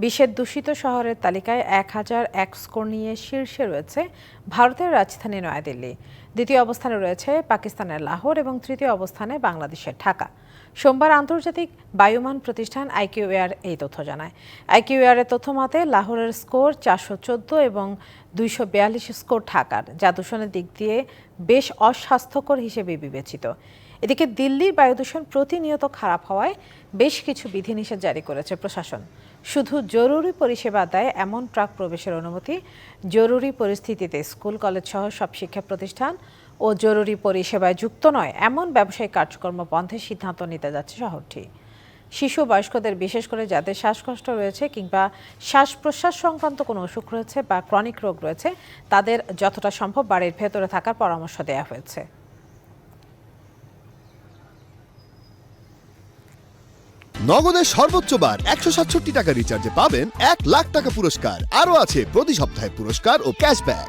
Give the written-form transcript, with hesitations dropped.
বিশ্বের দূষিত শহরের তালিকায় 1001 স্কোর নিয়ে শীর্ষে রয়েছে ভারতের রাজধানী নয়াদিল্লি। দ্বিতীয় অবস্থানে রয়েছে পাকিস্তানের লাহোর এবং তৃতীয় অবস্থানে বাংলাদেশের ঢাকা। সোমবার আন্তর্জাতিক বায়ুমান প্রতিষ্ঠান আইকিউএআর এই তথ্য জানায়। আইকিউএআর-এর তথ্য মতে লাহোরের স্কোর 414 এবং 242 স্কোর ঢাকার, যা দূষণের দিক দিয়ে বেশ অস্বাস্থ্যকর হিসেবে বিবেচিত। এদিকে দিল্লির বায়ুদূষণ প্রতিনিয়ত খারাপ হওয়ায় বেশ কিছু বিধিনিষেধ জারি করেছে প্রশাসন। শুধু জরুরি পরিষেবা দেয় এমন ট্রাক প্রবেশের অনুমতি, জরুরি পরিস্থিতিতে স্কুল কলেজ সহ সব শিক্ষা প্রতিষ্ঠান ও জরুরি পরিষেবায় যুক্ত নয় এমন ব্যবসায়িক কার্যক্রম বন্ধের সিদ্ধান্ত নিতে যাচ্ছে শহরটি। শিশু বয়স্কদের, বিশেষ করে যাদের শ্বাসকষ্ট রয়েছে কিংবা শ্বাস প্রশ্বাস সংক্রান্ত কোনো অসুখ রয়েছে বা ক্রনিক রোগ রয়েছে, তাদের যতটা সম্ভব বাড়ির ভেতরে থাকার পরামর্শ দেওয়া হয়েছে। নগদের সর্বোচ্চ বার 167 টাকা রিচার্জে পাবেন 1 লাখ টাকা পুরস্কার। আরও আছে প্রতি সপ্তাহে পুরস্কার ও ক্যাশব্যাক।